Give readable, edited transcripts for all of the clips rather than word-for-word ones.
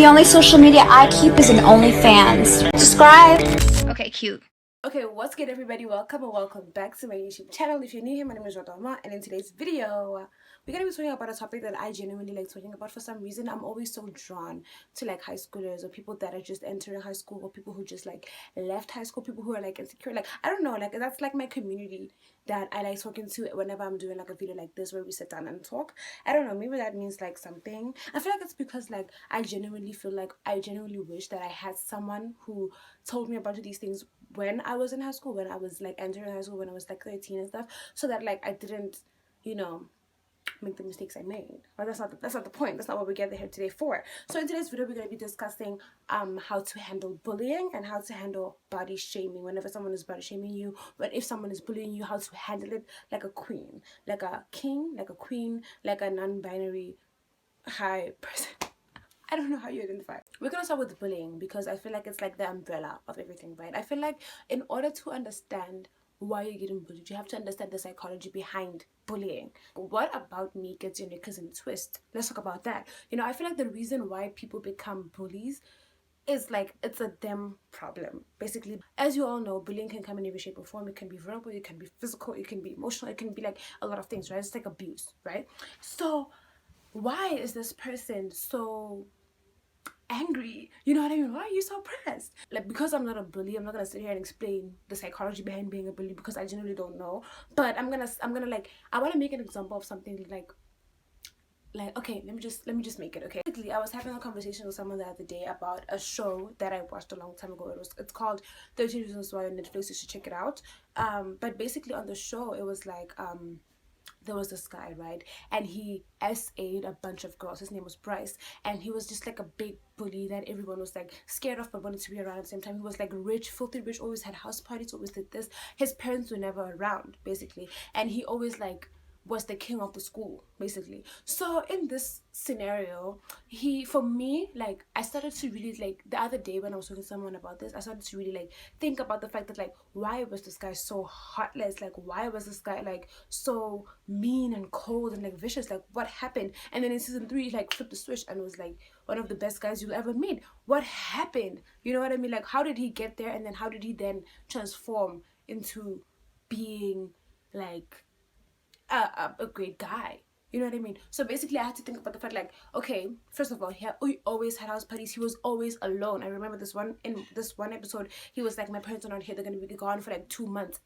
The only social media I keep is an OnlyFans. Subscribe. Okay, cute. Okay, what's good everybody? Welcome and welcome back to my YouTube channel. If you're new here, my name is Rato, and in today's video, we're going to be talking about a topic that I genuinely like talking about. For some reason, I'm always so drawn to like high schoolers or people that are just entering high school, or people who just like left high school, people who are like insecure. Like, I don't know, like that's like my community that I like talking to whenever I'm doing like a video like this where we sit down and talk. I don't know, maybe that means like something. I feel like it's because like I genuinely wish that I had someone who told me about these things when I was in high school, when I was like entering high school, when I was like 13 and stuff, so that like I didn't, you know, make the mistakes I made. But that's not the point. That's not what we gathered here today for. So in today's video, we're going to be discussing how to handle bullying and how to handle body shaming. Whenever someone is body shaming you, but if someone is bullying you, how to handle it like a queen, like a king, like a queen, like a non-binary high person. I don't know how you identify. We're gonna start with bullying because I feel like it's like the umbrella of everything, right? I feel like in order to understand why you're getting bullied, you have to understand the psychology behind bullying. What about me gets your knickers in a twist? Let's talk about that. You know, I feel like the reason why people become bullies is like it's a them problem. Basically, as you all know, bullying can come in every shape or form. It can be verbal, it can be physical, it can be emotional, it can be like a lot of things, right? It's like abuse, right? So why is this person so angry? You know what I mean? Why are you so pressed? Like, because I'm not a bully, I'm not gonna sit here and explain the psychology behind being a bully because I genuinely don't know. But I'm gonna like, I want to make an example of something like okay, let me just make it. Okay, basically I was having a conversation with someone the other day about a show that I watched a long time ago. It's called 13 Reasons Why on Netflix. You should check it out. But basically on the show it was like there was this guy, right, and he SA'd a bunch of girls. His name was Bryce, and he was just like a big bully that everyone was like scared of but wanted to be around at the same time. He was like rich, filthy rich, always had house parties, always did this. His parents were never around, basically, and he always like was the king of the school, basically. So in this scenario, for me, like, I started to really, like, the other day when I was talking to someone about this, I started to really like think about the fact that like, why was this guy so heartless? Like, why was this guy like so mean and cold and like vicious? Like, what happened? And then in season 3 he like flipped the switch and was like one of the best guys you'll ever meet. What happened? You know what I mean? Like, how did he get there, and then how did he then transform into being like a great guy? You know what I mean? So basically I had to think about the fact like, okay, first of all, he always had house parties. He was always alone. I remember this one episode, he was like, my parents are not here, they're gonna be gone for like 2 months.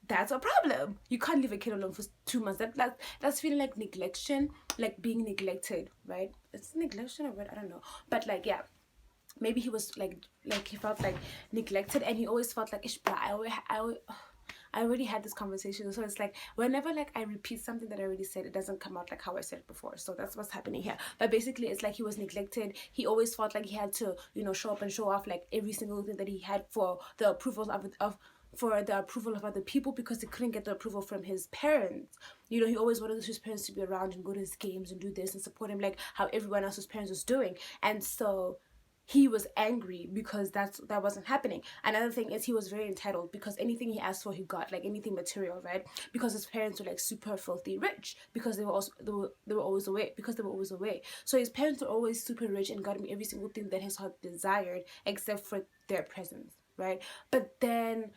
That's a problem. You can't leave a kid alone for 2 months. That's feeling like neglection, like being neglected, right? It's neglection or what, I don't know, but like, yeah, maybe he was like he felt like neglected, and he always felt like, I already had this conversation. So it's like whenever like I repeat something that I already said, it doesn't come out like how I said it before. So that's what's happening here. But basically it's like he was neglected. He always felt like he had to, you know, show up and show off like every single thing that he had for the approval of other people, because he couldn't get the approval from his parents. You know, he always wanted his parents to be around and go to his games and do this and support him like how everyone else's parents was doing. And so he was angry because that wasn't happening. Another thing is he was very entitled, because anything he asked for he got, like anything material, right? Because his parents were like super filthy rich, because they were always away. So his parents were always super rich and got him every single thing that his heart desired, except for their presence, right? But then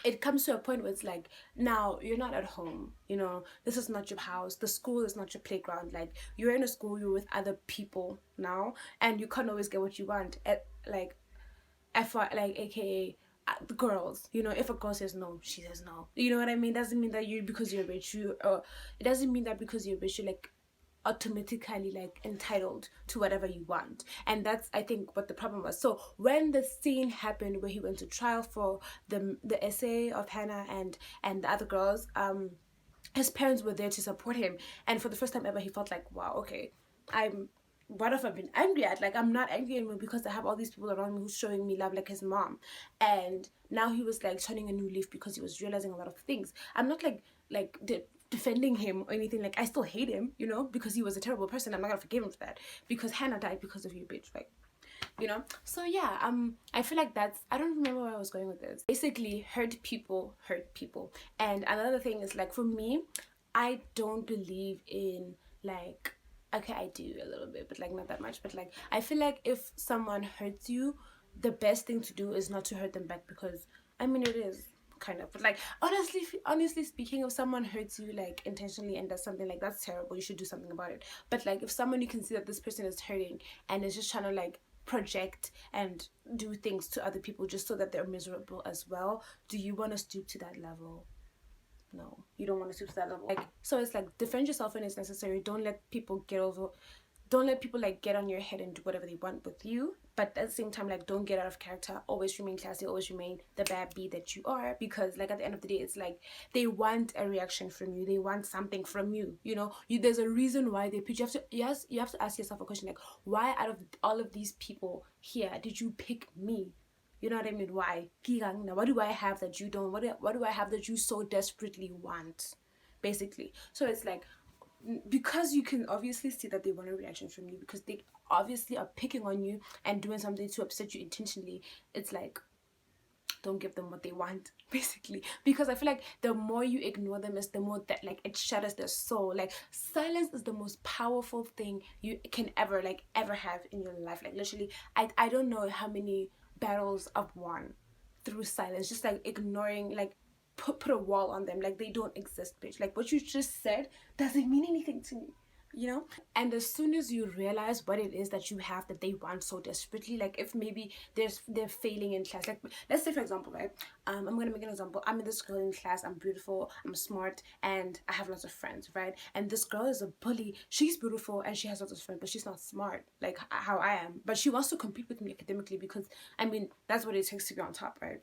it comes to a point where it's like, now you're not at home, you know, this is not your house, the school is not your playground, like you're in a school, you're with other people now, and you can't always get what you want at like aka the girls, you know, if a girl says no, she says no, you know what I mean? Doesn't mean that because you're rich, it doesn't mean that because you're rich you're like automatically like entitled to whatever you want. And that's, I think, what the problem was. So when the scene happened where he went to trial for the essay of Hannah and the other girls, his parents were there to support him, and for the first time ever he felt like, wow, okay, what have I been angry at? Like, I'm not angry anymore because I have all these people around me who's showing me love, like his mom. And now he was like turning a new leaf because he was realizing a lot of things. I'm not defending him or anything. Like, I still hate him, you know, because he was a terrible person. I'm not gonna forgive him for that, because Hannah died because of you, bitch, right? You know? So yeah, I feel like that's, I don't remember where I was going with this. Basically, hurt people. And another thing is, like, for me, I don't believe in like Okay, I do a little bit, but like not that much. But like I feel like if someone hurts you, the best thing to do is not to hurt them back, because I mean it is kind of, but like honestly speaking, if someone hurts you like intentionally and does something like that's terrible, you should do something about it. But like if someone, you can see that this person is hurting and is just trying to like project and do things to other people just so that they're miserable as well, do you want to stoop to that level? No, you don't want to stoop to that level. Like, so it's like defend yourself when it's necessary. Don't let people like get on your head and do whatever they want with you, but at the same time, like, don't get out of character. Always remain classy, always remain the bad bee that you are, because like at the end of the day, it's like they want a reaction from you, they want something from you, you know. There's a reason why they pick you. You have to ask yourself a question, like, why out of all of these people here did you pick me? You know what I mean? Why? What do I have that you don't? What do I have that you so desperately want? Basically. So it's like, because you can obviously see that they want a reaction from you, because they obviously are picking on you and doing something to upset you intentionally. It's like, don't give them what they want, basically, because I feel like the more you ignore them is the more that like it shatters their soul. Like, silence is the most powerful thing you can ever have in your life. Like, literally, I don't know how many battles I've won through silence, just like ignoring, like put a wall on them, like they don't exist, bitch. Like, what you just said doesn't mean anything to me, you know. And as soon as you realize what it is that you have that they want so desperately, like if maybe they're failing in class, like let's say for example, right, I'm gonna make an example. I'm in this girl in class, I'm beautiful, I'm smart, and I have lots of friends, right? And this girl is a bully. She's beautiful and she has lots of friends, but she's not smart like how I am, but she wants to compete with me academically, because I mean that's what it takes to be on top, right?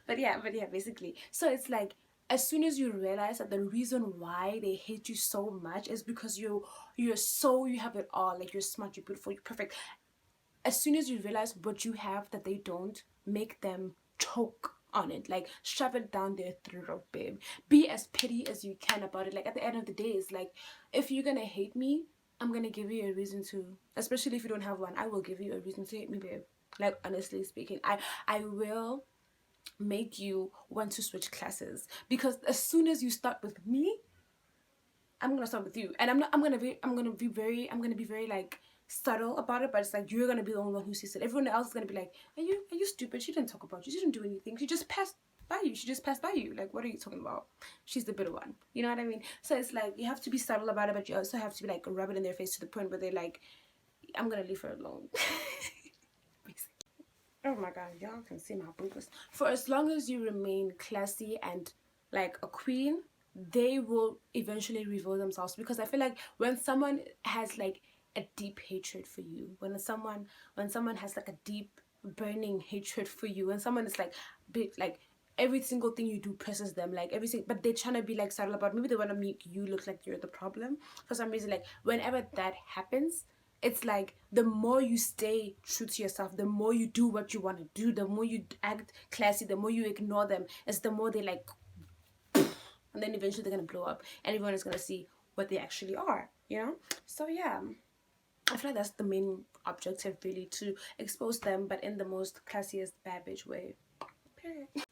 but yeah, basically. So it's like, as soon as you realize that the reason why they hate you so much is because you have it all, like you're smart, you're beautiful, you're perfect. As soon as you realize what you have that they don't, make them choke on it, like shove it down their throat, babe. Be as petty as you can about it. Like, at the end of the day, it's like, if you're gonna hate me, I'm gonna give you a reason to, especially if you don't have one, I will give you a reason to hate me, babe. Like, honestly speaking, I will make you want to switch classes, because as soon as you start with me, I'm gonna start with you. And I'm gonna be very like subtle about it, but it's like, you're gonna be the only one who sees it. Everyone else is gonna be like, are you stupid? She didn't talk about you, she didn't do anything, she just passed by you. Like, what are you talking about? She's the bitter one, you know what I mean? So it's like, you have to be subtle about it, but you also have to be like, rub it in their face to the point where they're like, I'm gonna leave her alone. Oh my god, y'all can see my boobs. For as long as you remain classy and like a queen, they will eventually reveal themselves. Because I feel like when someone has like a deep hatred for you, when someone has like a deep burning hatred for you, when someone is like big, like every single thing you do presses them, like everything, but they're trying to be like subtle about, maybe they want to make you look like you're the problem for some reason. Like, whenever that happens, it's like, the more you stay true to yourself, the more you do what you want to do, the more you act classy, the more you ignore them, it's the more they like, and then eventually they're gonna blow up and everyone is gonna see what they actually are, you know. So yeah, I feel like that's the main objective, really, to expose them, but in the most classiest bad bitch way.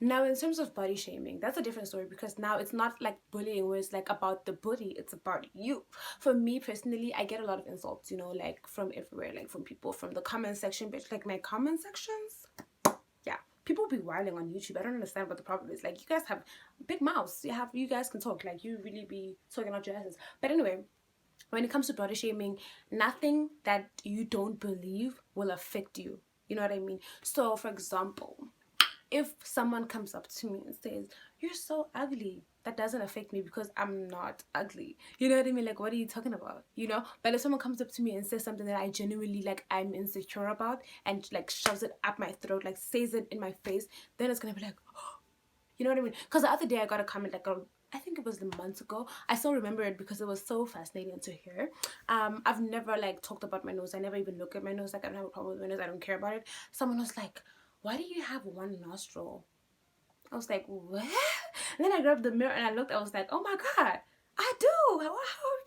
Now, in terms of body shaming, that's a different story, because now it's not like bullying where it's like about the bully, it's about you. For me personally, I get a lot of insults, you know, like from everywhere, like from people from the comment section, bitch. Like, my comment sections, yeah, people be wilding on YouTube. I don't understand what the problem is. Like, you guys have big mouths, you guys can talk, like, you really be talking out your asses. But anyway, when it comes to body shaming, nothing that you don't believe will affect you, you know what I mean? So for example, if someone comes up to me and says, you're so ugly, that doesn't affect me, because I'm not ugly, you know what I mean? Like, what are you talking about, you know? But if someone comes up to me and says something that I genuinely, like, I'm insecure about, and like shoves it up my throat, like says it in my face, then it's gonna be like, oh, you know what I mean? Because the other day I got a comment, like, I think it was the months ago. I still remember it because it was so fascinating to hear. I've never like talked about my nose. I never even look at my nose. Like, I don't have a problem with my nose, I don't care about it. Someone was like, why do you have one nostril? I was like, what? And then I grabbed the mirror and I looked. I was like, oh my god, I do. How have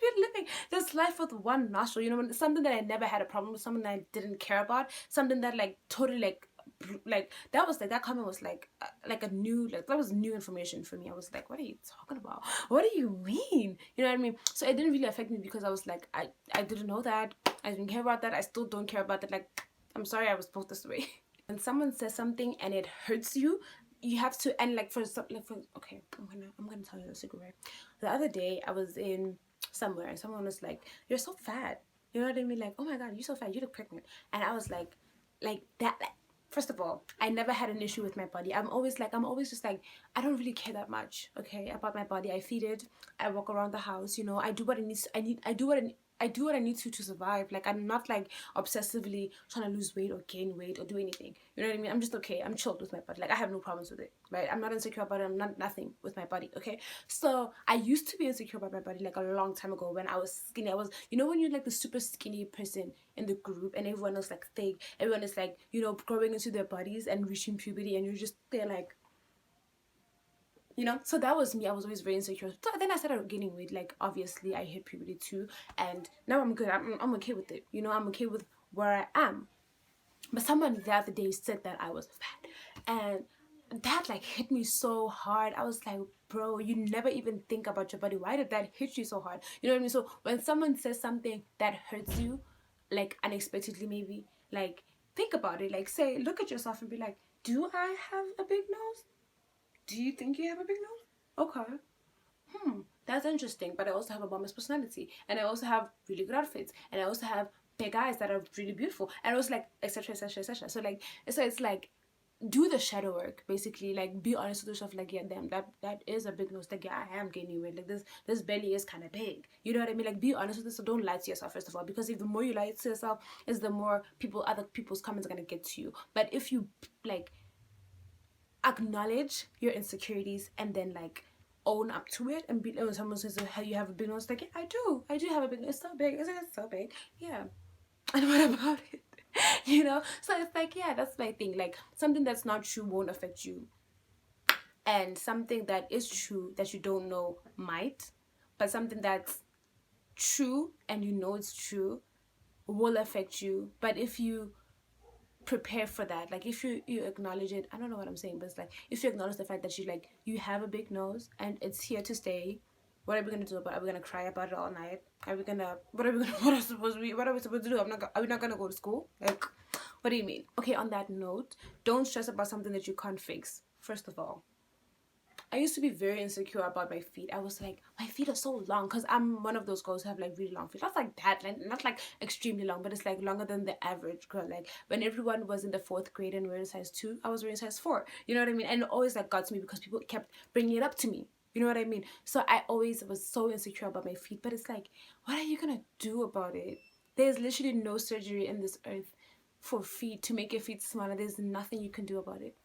you been living this life with one nostril? You know, something that I never had a problem with, something that I didn't care about, something that like totally like like that was like, that comment was like a new, like that was new information for me. I was like, what are you talking about? What do you mean? You know what I mean? So it didn't really affect me because I was like, I didn't know that. I didn't care about that. I still don't care about that. Like, I'm sorry I was built this way. When someone says something and it hurts you, you have to, and like for okay, I'm gonna tell you a secret. The other day I was in somewhere and someone was like, you're so fat. You know what I mean? Like, oh my god, you're so fat, you look pregnant. And I was like that, like, first of all, I never had an issue with my body. I'm always just like, I don't really care that much, okay, about my body. I feed it, I walk around the house, you know, I do what it needs. I do what I need to survive. Like, I'm not like obsessively trying to lose weight or gain weight or do anything. You know what I mean? I'm just okay. I'm chilled with my body. Like, I have no problems with it, right? I'm not insecure about it. I'm not nothing with my body, okay? So I used to be insecure about my body like a long time ago when I was skinny. I was, you know, when you're like the super skinny person in the group and everyone is like thick, everyone is like, you know, growing into their bodies and reaching puberty, and you're just there like, you know. So that was me. I was always very insecure. So then I started gaining weight. Like, obviously I hit puberty too, and now I'm good. I'm okay with it, you know. I'm okay with where I am. But someone the other day said that I was fat, and that like hit me so hard. I was like, bro, you never even think about your body. Why did that hit you so hard? You know what I mean? So when someone says something that hurts you, like unexpectedly maybe, like think about it. Like, say, look at yourself and be like, do I have a big nose? Do you think you have a big nose? Okay. That's interesting. But I also have a bomber's personality, and I also have really good outfits, and I also have big eyes that are really beautiful, and I was like, etc, etc, etc. So like, so it's like, do the shadow work, basically. Like, be honest with yourself. Like, yeah, damn, that is a big nose. Like, yeah, I am gaining weight. Like, this belly is kind of big. You know what I mean? Like, be honest with this. So don't lie to yourself, first of all, because if the more you lie to yourself, is the more other people's comments are gonna get to you. But if you like acknowledge your insecurities and then like own up to it and be, when someone says, how you have a big nose, like, yeah, I do have a big nose. It's so big. Isn't it so big? Yeah. And what about it? You know? So it's like, yeah, that's my thing. Like, something that's not true won't affect you, and something that is true that you don't know might. But something that's true and you know it's true will affect you. But if you prepare for that, like if you acknowledge it, I don't know what I'm saying, but it's like, if you acknowledge the fact that you have a big nose and it's here to stay, what are we gonna do about it? Are we gonna cry about it all night? Are we gonna, what are we supposed to do? Are we not gonna go to school? Like, what do you mean? Okay, on that note, don't stress about something that you can't fix. First of all, I used to be very insecure about my feet. I was like, my feet are so long, because I'm one of those girls who have like really long feet. Not like that, like, not like extremely long, but it's like longer than the average girl. Like, when everyone was in the 4th grade and wearing size 2, I was wearing size 4. You know what I mean? And it always like got to me because people kept bringing it up to me. You know what I mean? So I always was so insecure about my feet. But it's like, what are you gonna do about it? There's literally no surgery in this earth for feet to make your feet smaller. There's nothing you can do about it.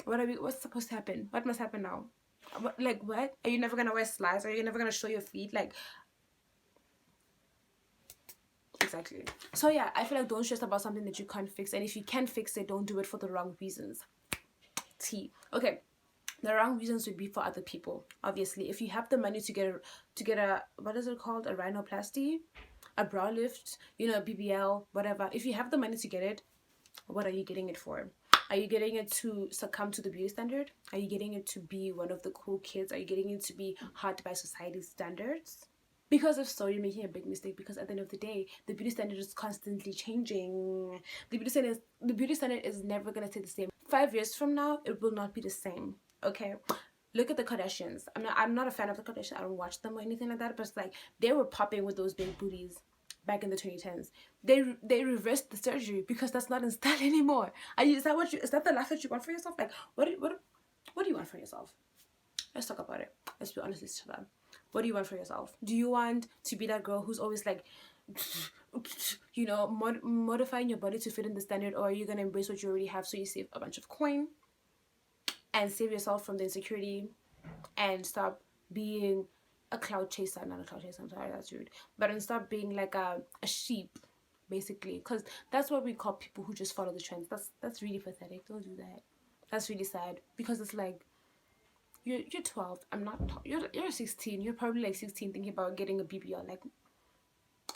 What's supposed to happen? What must happen now? Like, what? Are you never gonna wear slides? Are you never gonna show your feet? Like, exactly. So yeah, I feel like don't stress about something that you can't fix, and if you can fix it, don't do it for the wrong reasons. Okay, the wrong reasons would be for other people. Obviously, if you have the money to get a what is it called, a rhinoplasty, a brow lift, you know, a BBL, whatever. If you have the money to get it, what are you getting it for? Are you getting it to succumb to the beauty standard? Are you getting it to be one of the cool kids? Are you getting it to be hot by society's standards? Because if so, you're making a big mistake, because at the end of the day, the beauty standard is constantly changing. The beauty standard is never going to stay the same. 5 years from now, it will not be the same, okay? Look at the Kardashians. I'm not a fan of the Kardashians. I don't watch them or anything like that, but it's like, they were popping with those big booties back in the 2010s. They reversed the surgery because that's not in style anymore. Is that the life that you want for yourself? Like, what do you want for yourself? Let's talk about it. Let's be honest with each other. What do you want for yourself? Do you want to be that girl who's always like, you know, modifying your body to fit in the standard, or are you gonna embrace what you already have, so you save a bunch of coin and save yourself from the insecurity and stop being a cloud chaser? Not a cloud chaser, I'm sorry, that's rude, but and stop being like a sheep, basically, because that's what we call people who just follow the trends. That's really pathetic. Don't do that. That's really sad, because it's like, you're 12. I'm not. You're 16. You're probably like 16 thinking about getting a BBL. Like,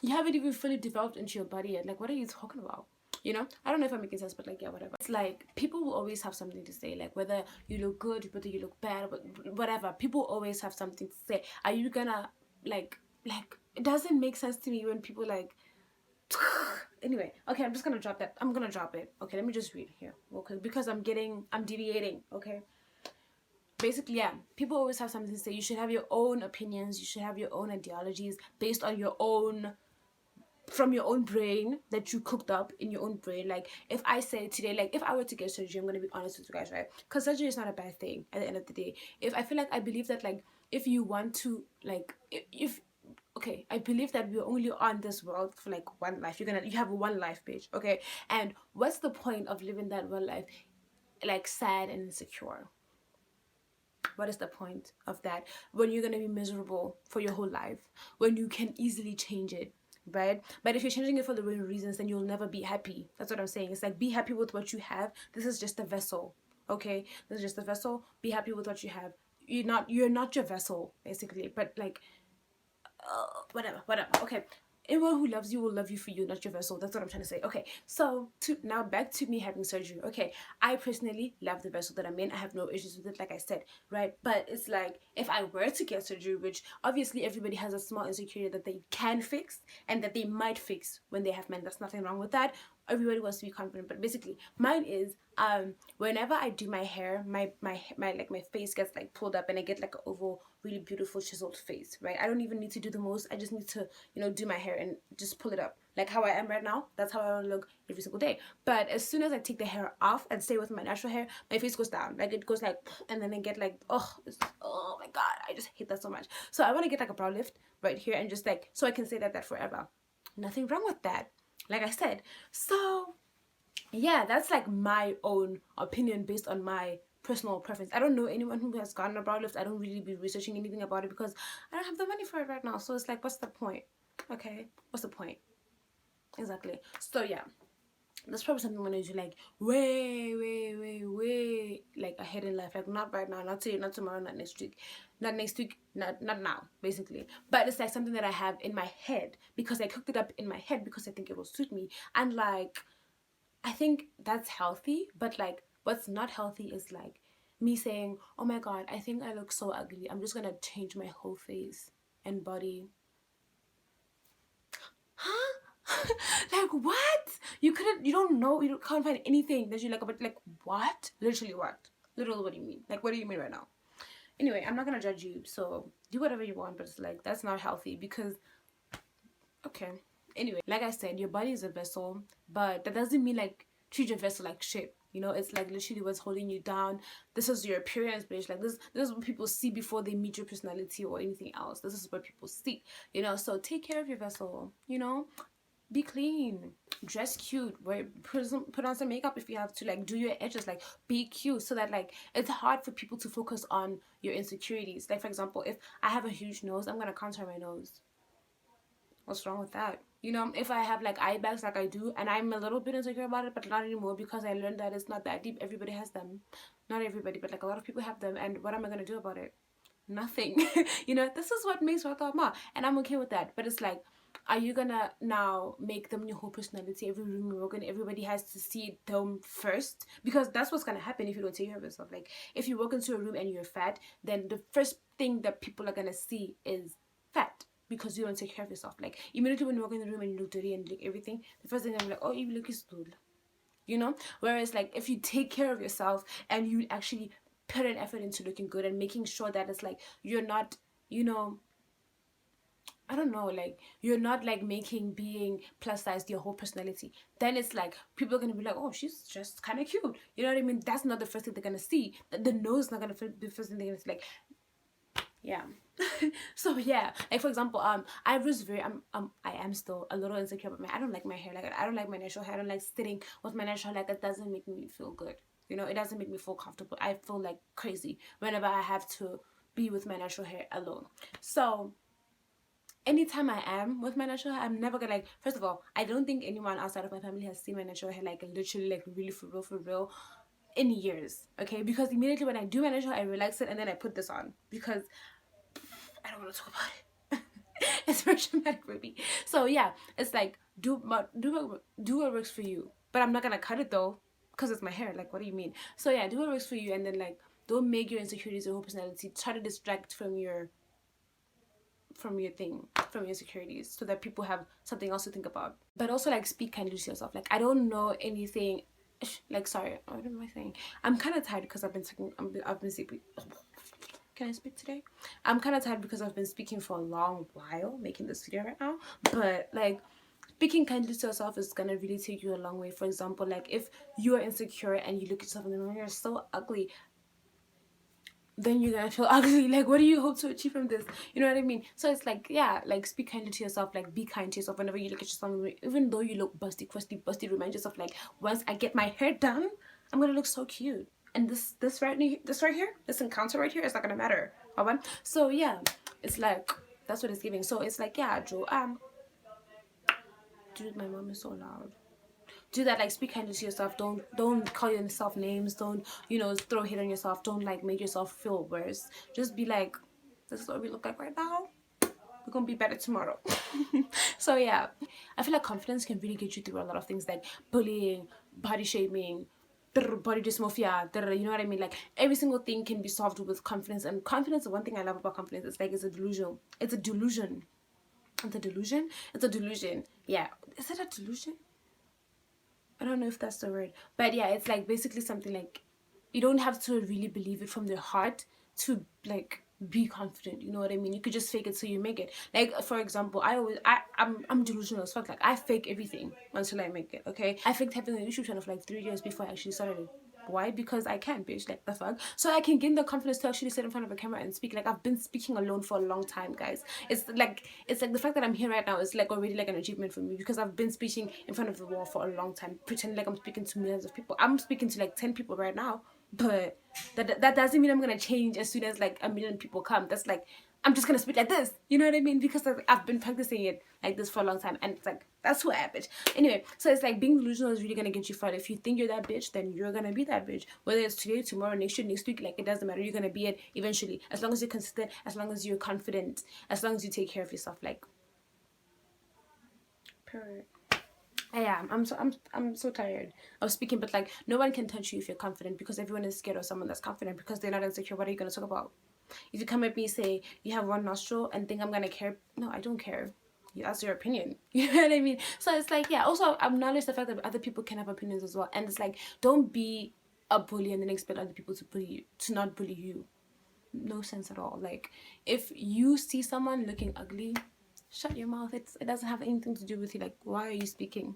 you haven't even fully developed into your body yet. Like, what are you talking about? You know, I don't know if I'm making sense, but like, yeah, whatever. It's like people will always have something to say, like whether you look good, whether you look bad, whatever. People always have something to say. Are you gonna like it doesn't make sense to me when people like anyway, okay, I'm just gonna drop that. I'm gonna drop it. Okay, let me just read here, okay, because I'm deviating. Okay, basically, yeah, people always have something to say. You should have your own opinions, you should have your own ideologies based on your own, from your own brain, that you cooked up in your own brain. Like if I say today, like if I were to get surgery, I'm gonna be honest with you guys, right? Because surgery is not a bad thing at the end of the day. If I feel like, I believe that like if you want to like if okay, I believe that we're only on this world for like one life. You have one life, bitch. Okay, and what's the point of living that one life like sad and insecure? What is the point of that when you're gonna be miserable for your whole life, when you can easily change it, right? But if you're changing it for the wrong reasons, then you'll never be happy. That's what I'm saying. It's like, be happy with what you have. This is just a vessel. Okay, this is just a vessel. Be happy with what you have. You're not your vessel, basically. But like whatever. Okay, anyone who loves you will love you for you, not your vessel. That's what I'm trying to say. Okay, so now back to me having surgery. Okay, I personally love the vessel that I'm in. I have no issues with it, like I said, right? But it's like, if I were to get surgery, which obviously everybody has a small insecurity that they can fix and that they might fix when they have men. There's nothing wrong with that. Everybody wants to be confident, but basically mine is whenever I do my hair, my like my face gets like pulled up and I get like an oval, really beautiful chiseled face, right? I don't even need to do the most. I just need to, you know, do my hair and just pull it up like how I am right now. That's how I want to look every single day. But as soon as I take the hair off and stay with my natural hair, my face goes down. Like it goes like, and then I get like, oh my god, I just hate that so much. So I want to get like a brow lift right here and just like, so I can stay like that forever. Nothing wrong with that, like I said. So yeah, that's like my own opinion based on my personal preference. I don't know anyone who has gotten a brow lift. I don't really be researching anything about it because I don't have the money for it right now. So it's like, what's the point? Okay, what's the point? Exactly. So yeah, that's probably something I'm gonna do like way like ahead in life. Like not right now, not today, not tomorrow, not next week, not now, basically. But it's like something that I have in my head because I cooked it up in my head because I think it will suit me. And like, I think that's healthy, but like what's not healthy is like me saying, oh my god, I think I look so ugly, I'm just gonna change my whole face and body. Huh? Like what? You don't know, you can't find anything that you like about, like what? Literally what? Literally what do you mean? Like what do you mean right now? Anyway, I'm not gonna judge you, so do whatever you want, but it's like, that's not healthy because, okay. Anyway, like I said, your body is a vessel, but that doesn't mean like treat your vessel like shit. You know, it's like literally what's holding you down. This is your appearance, bitch. Like this is what people see before they meet your personality or anything else. This is what people see. You know, so take care of your vessel. You know, be clean, dress cute, put on some makeup if you have to, like do your edges, like be cute, so that like it's hard for people to focus on your insecurities. Like for example, if I have a huge nose, I'm gonna contour my nose. What's wrong with that? You know, if I have like eye bags like I do, and I'm a little bit insecure about it, but not anymore because I learned that it's not that deep. Everybody has them. Not everybody, but like a lot of people have them. And what am I going to do about it? Nothing. You know, this is what makes Rato Ma. And I'm okay with that. But it's like, are you going to now make them your whole personality? Every room you walk in, everybody has to see them first? Because that's what's going to happen if you don't take care of yourself. Like, if you walk into a room and you're fat, then the first thing that people are going to see is fat. Because you don't take care of yourself. Like immediately when you walk in the room and you look dirty and like everything, the first thing I'm like, oh, you look stool. You know? Whereas like if you take care of yourself and you actually put an effort into looking good and making sure that it's like you're not, you know, I don't know, like you're not like making being plus size your whole personality, then it's like people are gonna be like, oh, she's just kind of cute. You know what I mean? That's not the first thing they're gonna see. The nose is not gonna be the first thing they're gonna see. Like, yeah. So yeah, like for example, I was very I am still a little insecure about I don't like my hair. Like I don't like my natural hair. I don't like sitting with my natural hair. Like it doesn't make me feel good. You know, it doesn't make me feel comfortable. I feel like crazy whenever I have to be with my natural hair alone. So anytime I am with my natural hair, I'm never gonna like, first of all, I don't think anyone outside of my family has seen my natural hair like literally like really for real in years. Okay, because immediately when I do my natural hair, I relax it and then I put this on because I don't want to talk about it. It's very traumatic for me. So yeah, it's like do what works for you. but I'm not gonna cut it though because it's my hair. Like, what do you mean? So yeah, do what works for you, and then like don't make your insecurities your whole personality. Try to distract from your insecurities, so that people have something else to think about. But also like speak kindly to yourself. Like, I don't know anything. Like, sorry, what am I saying? I'm kind of tired because I've been speaking. Can I speak today? I'm kind of tired because I've been speaking for a long while, making this video right now. But like, speaking kindly to yourself is gonna really take you a long way. For example, like if you are insecure and you look at yourself and you're so ugly, then you're gonna feel ugly. Like, what do you hope to achieve from this? You know what I mean? So it's like, yeah, like speak kindly to yourself. Like, be kind to yourself whenever you look at yourself. Even though you look busty, crusty, remind yourself, like, once I get my hair done, I'm gonna look so cute. And this right here, this encounter right here is not gonna matter. So yeah, it's like, that's what it's giving. So it's like, yeah, Joe, dude, my mom is so loud. Do that. Like, speak kindly to yourself. Don't call yourself names. Don't, you know, throw hate on yourself. Don't like make yourself feel worse. Just be like, this is what we look like right now. We're gonna be better tomorrow. So yeah, I feel like confidence can really get you through a lot of things, like bullying, body shaming, body dysmorphia, you know what I mean? Like, every single thing can be solved with confidence. And confidence, the one thing I love about confidence is like, it's a delusion. It's a delusion. It's a delusion. It's a delusion. Yeah, is it a delusion? I don't know if that's the word, but yeah, it's like basically something like, you don't have to really believe it from the heart to like be confident. You know what I mean? You could just fake it till you make it. Like, for example, I'm delusional as fuck. Like, I fake everything until I make it. Okay, I faked having a YouTube channel for like 3 years before I actually started it. Why? Because I can, bitch. Like, the fuck? So I can gain the confidence to actually sit in front of a camera and speak. Like, I've been speaking alone for a long time, guys. It's like the fact that I'm here right now is like already like an achievement for me, because I've been speaking in front of the wall for a long time, pretending like I'm speaking to millions of people. I'm speaking to like 10 people right now, but that doesn't mean I'm gonna change as soon as like a million people come. That's like, I'm just gonna speak like this, you know what I mean? Because I've been practicing it like this for a long time, and it's like, that's who I am, bitch. Anyway, so it's like, being delusional is really gonna get you far. If you think you're that bitch, then you're gonna be that bitch. Whether it's today, tomorrow, next year, next week, like, it doesn't matter. You're gonna be it eventually, as long as you're consistent, as long as you're confident, as long as you take care of yourself. Like, period. I am. I'm so tired of speaking, but like, no one can touch you if you're confident, because everyone is scared of someone that's confident because they're not insecure. What are you gonna talk about? If you come at me, say you have one nostril, and think I'm gonna care, no, I don't care. That's your opinion. You know what I mean? So it's like, yeah, also acknowledge the fact that other people can have opinions as well. And it's like, don't be a bully and then expect other people to bully you, to not bully you. No sense at all. Like, if you see someone looking ugly, shut your mouth. It doesn't have anything to do with you. Like, why are you speaking?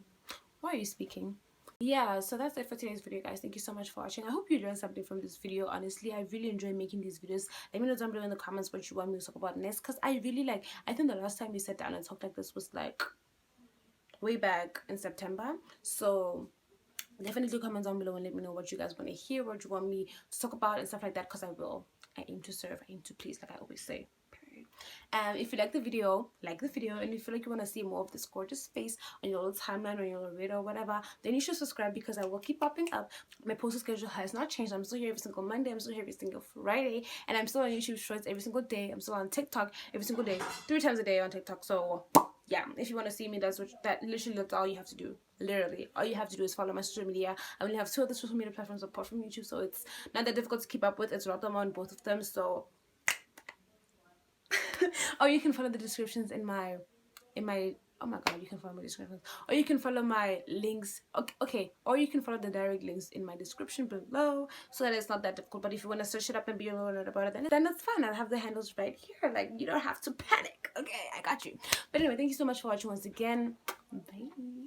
Why are you speaking? Yeah, so that's it for today's video, guys. Thank you so much for watching. I hope you learned something from this video. Honestly, I really enjoy making these videos. Let me know down below in the comments what you want me to talk about next, because I really like, I think the last time we sat down and talked like this was like way back in September. So definitely comment down below and let me know what you guys want to hear, what you want me to talk about and stuff like that, because I aim to serve, I aim to please, like I always say. If you like the video, and if you feel like you want to see more of this gorgeous face on your little timeline or your little Rato or whatever, then you should subscribe, because I will keep popping up. My posting schedule has not changed. I'm still here every single Monday, I'm still here every single Friday, and I'm still on YouTube Shorts every single day. I'm still on TikTok every single day, 3 times a day on TikTok. So yeah, if you want to see me, that's all you have to do. Literally, all you have to do is follow my social media. I only have 2 other social media platforms apart from YouTube, so it's not that difficult to keep up with. It's Rato on both of them, so or you can follow the descriptions in my oh my god, you can follow my descriptions, or you can follow my links. Okay, or you can follow the direct links in my description below, so that it's not that difficult. But if you want to search it up and be alone about it, then that's fine. I'll have the handles right here. Like, you don't have to panic. Okay, I got you. But anyway, thank you so much for watching once again. Bye.